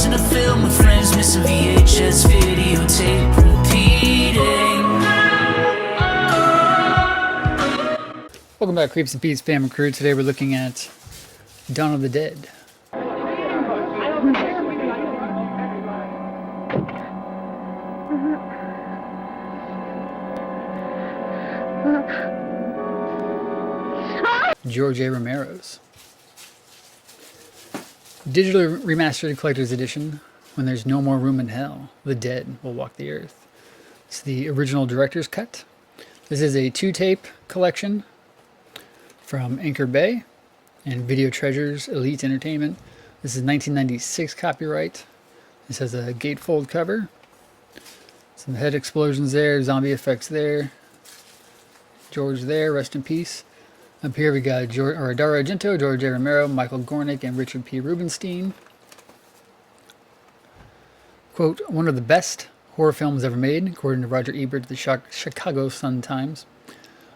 Watching a film with friends, missing VHS videotape repeating. Welcome back, Creeps and Pete's Fam and Crew. Today we're looking at Dawn of the Dead. George A. Romero's. Digitally remastered collector's edition. When there's no more room in hell, the dead will walk the earth. It's the original director's cut. This is a 2-tape collection from Anchor Bay and Video Treasures Elite Entertainment. This is 1996 copyright. This has a gatefold cover. Some head explosions there, zombie effects there. George there, rest in peace. Up here we got Dario Argento, George A. Romero, Michael Gornick, and Richard P. Rubenstein. Quote, one of the best horror films ever made, according to Roger Ebert of the Chicago Sun-Times.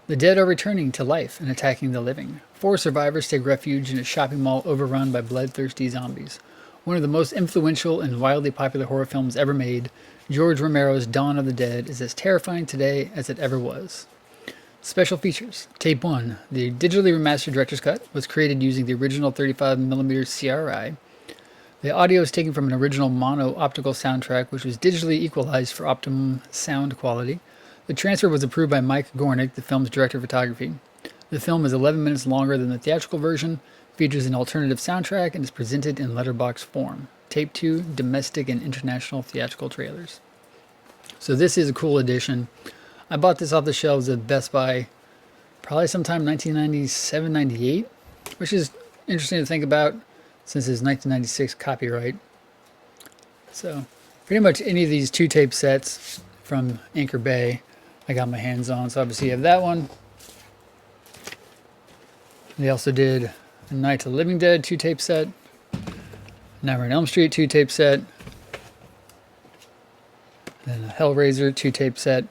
The dead are returning to life and attacking the living. 4 survivors take refuge in a shopping mall overrun by bloodthirsty zombies. One of the most influential and wildly popular horror films ever made, George Romero's Dawn of the Dead is as terrifying today as it ever was. Special features. Tape 1. The digitally remastered director's cut was created using the original 35mm CRI. The audio is taken from an original mono optical soundtrack which was digitally equalized for optimum sound quality. The transfer was approved by Mike Gornick, the film's director of photography. The film is 11 minutes longer than the theatrical version, features an alternative soundtrack, and is presented in letterbox form. Tape 2. Domestic and international theatrical trailers. So this is a cool edition. I bought this off the shelves at Best Buy probably sometime 1997-98, which is interesting to think about since it's 1996 copyright. So pretty much any of these 2-tape sets from Anchor Bay I got my hands on. So obviously you have that one. They also did a Night of the Living Dead 2-tape set, Nightmare on Elm Street 2-tape set, then a Hellraiser 2-tape set.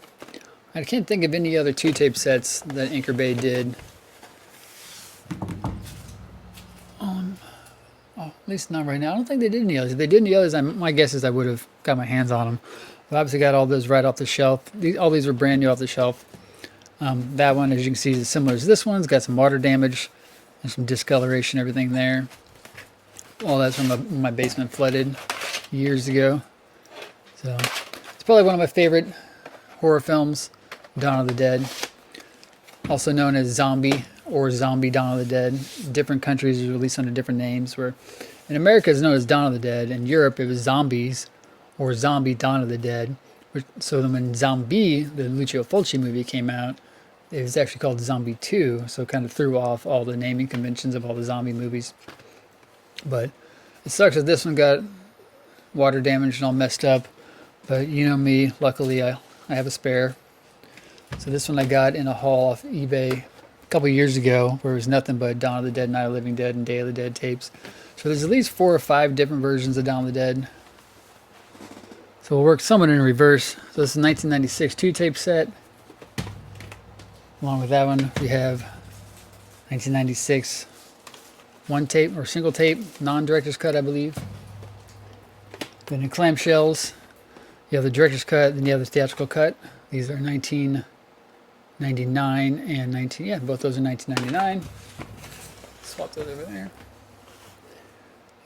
I can't think of any other 2-tape sets that Anchor Bay did. At least not right now. I don't think they did any others. If they did any others, my guess is I would have got my hands on them. But obviously got all those right off the shelf. All these were brand new off the shelf. That one, as you can see, is similar to this one. It's got some water damage and some discoloration, everything there. All that's from when my basement flooded years ago. So it's probably one of my favorite horror films. Dawn of the Dead, also known as Zombie or Zombie Dawn of the Dead. Different countries are released under different names. Where in America it's known as Dawn of the Dead. In Europe it was Zombies or Zombie Dawn of the Dead. So then when Zombie, the Lucio Fulci movie, came out, it was actually called Zombie 2. So it kind of threw off all the naming conventions of all the zombie movies. But it sucks that this one got water damage and all messed up. But you know me, luckily I have a spare. So this one I got in a haul off eBay a couple years ago where it was nothing but Dawn of the Dead, Night of the Living Dead, and Day of the Dead tapes. So there's at least 4 or 5 different versions of Dawn of the Dead. So we'll work somewhat in reverse. So this is a 1996 2-tape set. Along with that one, we have 1996 1-tape or single tape, non-director's cut, I believe. Then in clamshells, you have the director's cut, then you have the theatrical cut. These are 1999 and both those are 1999. Swap those over there.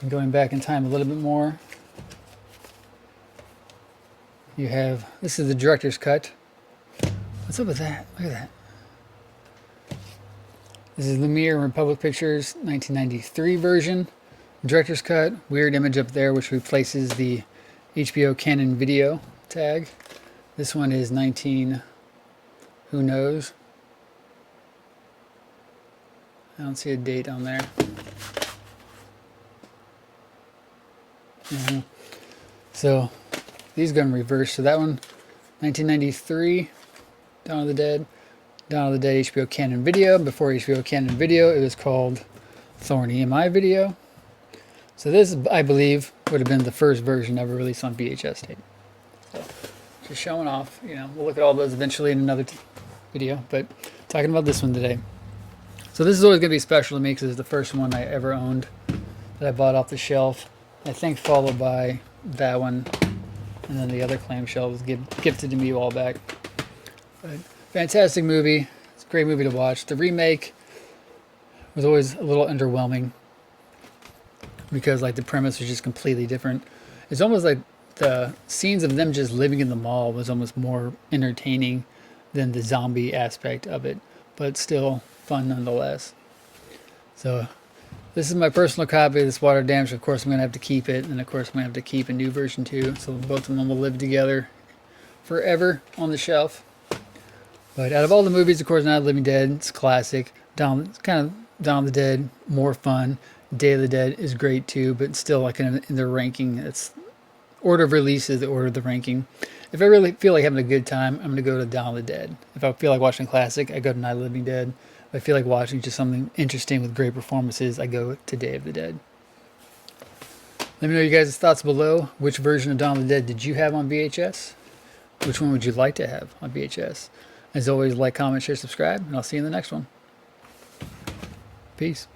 And going back in time a little bit more, you have, this is the director's cut. What's up with that? Look at that. This is Lumiere and Republic Pictures 1993 version. Director's cut, weird image up there which replaces the HBO Canon video tag. This one is 19, who knows? I don't see a date on there. So these go in reverse. So that one, 1993, Dawn of the Dead. Dawn of the Dead HBO Canon Video. Before HBO Canon Video, it was called Thorn EMI Video. So this, I believe, would have been the first version ever released on VHS tape. So just showing off, you know, we'll look at all those eventually in another video, but talking about this one today. So this is always going to be special to me because it's the first one I ever owned that I bought off the shelf. I think followed by that one, and then the other clamshell was gifted to me a while back. But fantastic movie. It's a great movie to watch. The remake was always a little underwhelming because like the premise was just completely different. It's almost like the scenes of them just living in the mall was almost more entertaining than the zombie aspect of it, but still fun nonetheless. So this is my personal copy of this Water Damage. Of course, I'm going to have to keep it, and of course, I'm going to have to keep a new version too. So both of them will live together forever on the shelf. But out of all the movies, of course, Night of the Living Dead, it's classic. It's kind of Dawn of the Dead, more fun. Day of the Dead is great too, but still like in the ranking, it's order of release is the order of the ranking. If I really feel like having a good time, I'm going to go to Dawn of the Dead. If I feel like watching a classic, I go to Night of the Living Dead. If I feel like watching just something interesting with great performances, I go to Day of the Dead. Let me know your guys' thoughts below. Which version of Dawn of the Dead did you have on VHS? Which one would you like to have on VHS? As always, like, comment, share, subscribe, and I'll see you in the next one. Peace.